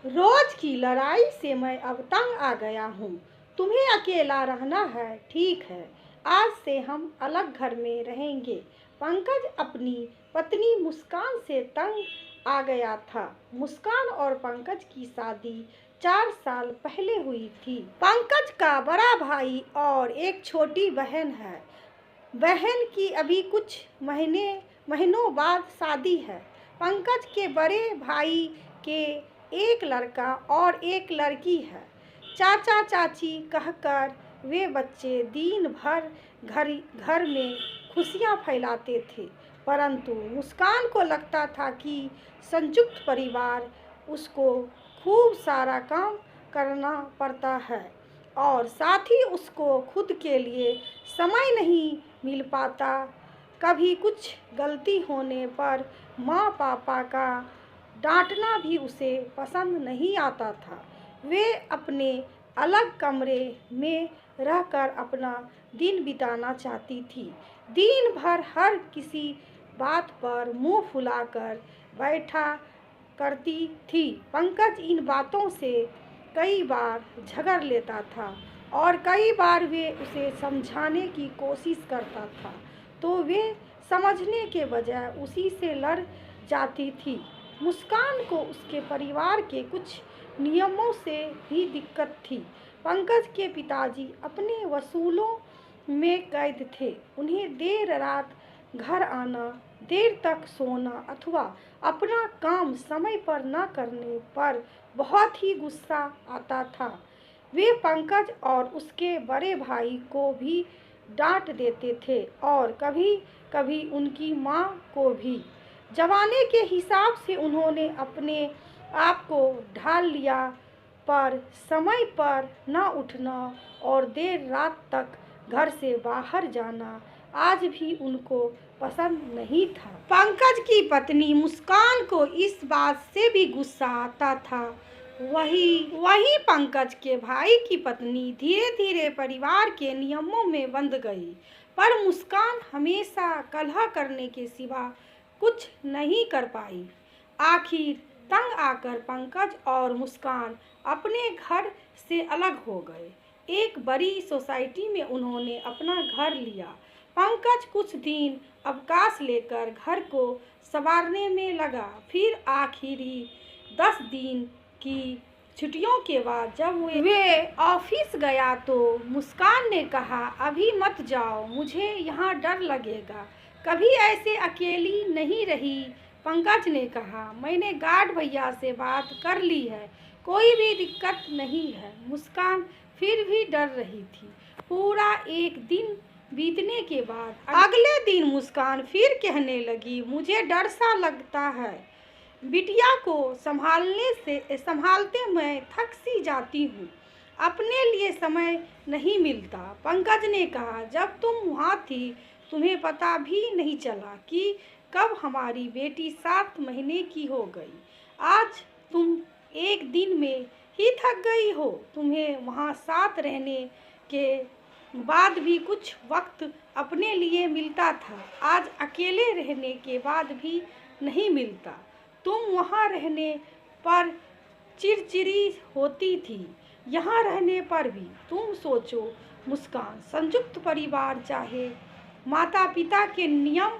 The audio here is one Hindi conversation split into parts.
रोज की लड़ाई से मैं अब तंग आ गया हूँ। तुम्हें अकेला रहना है, ठीक है। आज से हम अलग घर में रहेंगे। पंकज अपनी पत्नी मुस्कान से तंग आ गया था। मुस्कान और पंकज की शादी 4 साल पहले हुई थी। पंकज का बड़ा भाई और एक छोटी बहन है। बहन की अभी कुछ महीनों बाद शादी है। पंकज के बड़े भाई के एक लड़का और एक लड़की है। चाचा चाची कहकर वे बच्चे दिन भर घर घर में खुशियां फैलाते थे। परंतु मुस्कान को लगता था कि संयुक्त परिवार उसको खूब सारा काम करना पड़ता है और साथ ही उसको खुद के लिए समय नहीं मिल पाता। कभी कुछ गलती होने पर माँ पापा का डांटना भी उसे पसंद नहीं आता था। वे अपने अलग कमरे में रहकर अपना दिन बिताना चाहती थी। दिन भर हर किसी बात पर मुंह फुलाकर बैठा करती थी। पंकज इन बातों से कई बार झगड़ लेता था और कई बार वे उसे समझाने की कोशिश करता था तो वे समझने के बजाय उसी से लड़ जाती थी। मुस्कान को उसके परिवार के कुछ नियमों से भी दिक्कत थी। पंकज के पिताजी अपने वसूलों में कैद थे। उन्हें देर रात घर आना, देर तक सोना अथवा अपना काम समय पर न करने पर बहुत ही गुस्सा आता था। वे पंकज और उसके बड़े भाई को भी डांट देते थे और कभी कभी उनकी माँ को भी। जमाने के हिसाब से उन्होंने अपने आप को ढाल लिया, पर समय पर न उठना और देर रात तक घर से बाहर जाना आज भी उनको पसंद नहीं था। पंकज की पत्नी मुस्कान को इस बात से भी गुस्सा आता था। वही पंकज के भाई की पत्नी धीरे धीरे परिवार के नियमों में बंध गई। पर मुस्कान हमेशा कलह करने के सिवा कुछ नहीं कर पाई। आखिर तंग आकर पंकज और मुस्कान अपने घर से अलग हो गए। एक बड़ी सोसाइटी में उन्होंने अपना घर लिया। पंकज कुछ दिन अवकाश लेकर घर को संवारने में लगा। फिर आखिरी 10 दिन की छुट्टियों के बाद जब वे ऑफिस गया तो मुस्कान ने कहा, अभी मत जाओ, मुझे यहाँ डर लगेगा। कभी ऐसे अकेली नहीं रही। पंकज ने कहा, मैंने गार्ड भैया से बात कर ली है, कोई भी दिक्कत नहीं है। मुस्कान फिर भी डर रही थी। पूरा एक दिन बीतने के बाद अगले दिन मुस्कान फिर कहने लगी, मुझे डर सा लगता है। बिटिया को संभालते मैं थक सी जाती हूँ। अपने लिए समय नहीं मिलता। पंकज ने कहा, जब तुम वहाँ थी तुम्हें पता भी नहीं चला कि कब हमारी बेटी 7 महीने की हो गई। आज तुम एक दिन में ही थक गई हो। तुम्हें वहाँ साथ रहने के बाद भी कुछ वक्त अपने लिए मिलता था, आज अकेले रहने के बाद भी नहीं मिलता। तुम वहाँ रहने पर चिड़चिड़ी होती थी, यहाँ रहने पर भी। तुम सोचो मुस्कान, संयुक्त परिवार चाहे माता पिता के नियम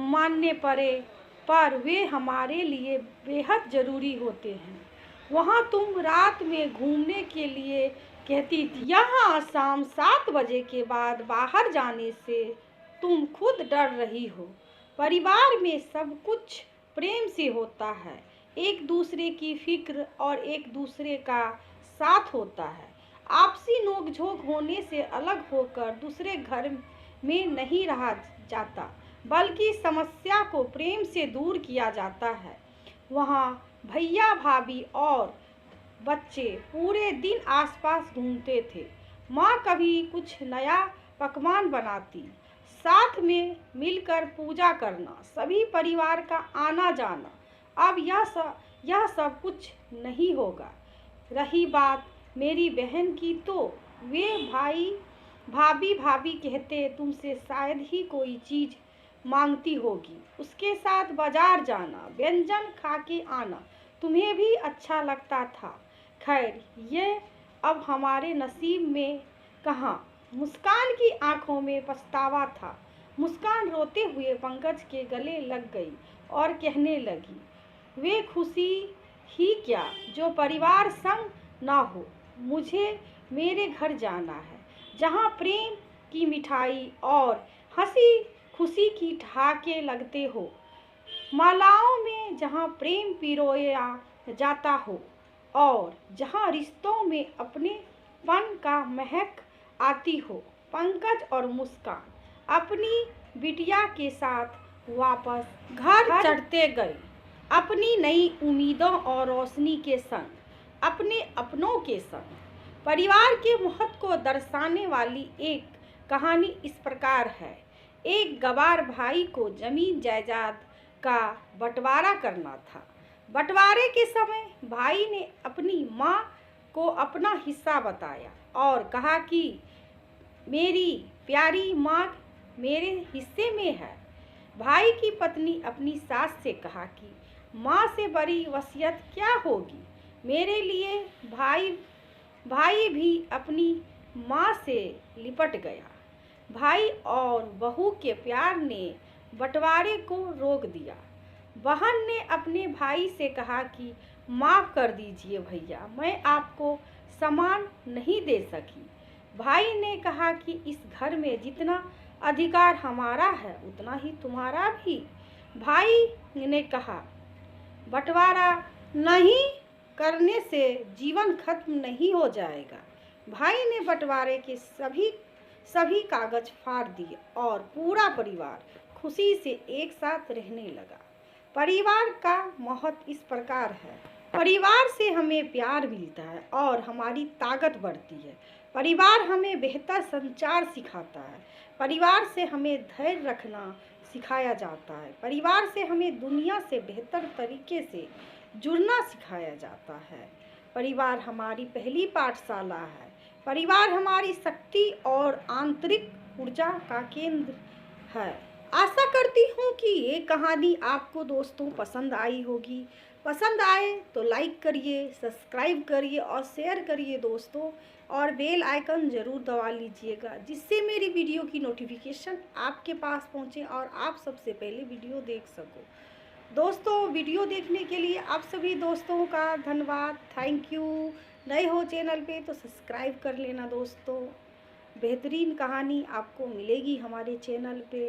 मानने पड़े, पर वे हमारे लिए बेहद ज़रूरी होते हैं। वहाँ तुम रात में घूमने के लिए कहती थी, यहाँ शाम 7 बजे के बाद बाहर जाने से तुम खुद डर रही हो। परिवार में सब कुछ प्रेम से होता है, एक दूसरे की फिक्र और एक दूसरे का साथ होता है। आपसी नोकझोंक होने से अलग होकर दूसरे घर में नहीं रहा जाता, बल्कि समस्या को प्रेम से दूर किया जाता है। वहाँ भैया भाभी और बच्चे पूरे दिन आसपास घूमते थे। माँ कभी कुछ नया पकवान बनाती, साथ में मिलकर पूजा करना, सभी परिवार का आना जाना। अब यह सब कुछ नहीं होगा। रही बात मेरी बहन की, तो वे भाभी भाभी कहते तुमसे शायद ही कोई चीज़ मांगती होगी, उसके साथ बाजार जाना, व्यंजन खा के आना। तुम्हें भी अच्छा लगता था। खैर, ये अब हमारे नसीब में कहाँ। मुस्कान की आंखों में पछतावा था। मुस्कान रोते हुए पंकज के गले लग गई और कहने लगी, वे खुशी ही क्या जो परिवार संग ना हो। मुझे मेरे घर जाना है, जहाँ प्रेम की मिठाई और हंसी खुशी की ठहाके लगते हो, मालाओं में जहाँ प्रेम पिरोया जाता हो और जहाँ रिश्तों में अपनेपन का महक आती हो। पंकज और मुस्कान अपनी बिटिया के साथ वापस घर चढ़ते गए, अपनी नई उम्मीदों और रोशनी के संग, अपने अपनों के संग। परिवार के महत्व को दर्शाने वाली एक कहानी इस प्रकार है। एक गवार भाई को जमीन जायदाद का बंटवारा करना था। बंटवारे के समय भाई ने अपनी माँ को अपना हिस्सा बताया और कहा कि मेरी प्यारी माँ मेरे हिस्से में है। भाई की पत्नी अपनी सास से कहा कि माँ से बड़ी वसीयत क्या होगी मेरे लिए। भाई भी अपनी माँ से लिपट गया। भाई और बहू के प्यार ने बंटवारे को रोक दिया। बहन ने अपने भाई से कहा कि माफ़ कर दीजिए भैया, मैं आपको सामान नहीं दे सकी। भाई ने कहा कि इस घर में जितना अधिकार हमारा है उतना ही तुम्हारा भी। भाई ने कहा, बंटवारा नहीं करने से जीवन खत्म नहीं हो जाएगा। भाई ने बंटवारे के सभी कागज फाड़ दिए और पूरा परिवार खुशी से एक साथ रहने लगा। परिवार का महत्व इस प्रकार है। परिवार से हमें प्यार मिलता है और हमारी ताकत बढ़ती है। परिवार हमें बेहतर संचार सिखाता है। परिवार से हमें धैर्य रखना सिखाया जाता है। परिवार से हमें दुनिया से बेहतर तरीके से जुड़ना सिखाया जाता है। परिवार हमारी पहली पाठशाला है। परिवार हमारी शक्ति और आंतरिक ऊर्जा का केंद्र है। आशा करती हूँ कि ये कहानी आपको दोस्तों पसंद आई होगी। पसंद आए तो लाइक करिए, सब्सक्राइब करिए और शेयर करिए दोस्तों, और बेल आइकन ज़रूर दबा लीजिएगा, जिससे मेरी वीडियो की नोटिफिकेशन आपके पास पहुँचे और आप सबसे पहले वीडियो देख सको। दोस्तों, वीडियो देखने के लिए आप सभी दोस्तों का धन्यवाद, थैंक यू। नए हो चैनल पे तो सब्सक्राइब कर लेना दोस्तों। बेहतरीन कहानी आपको मिलेगी हमारे चैनल पे।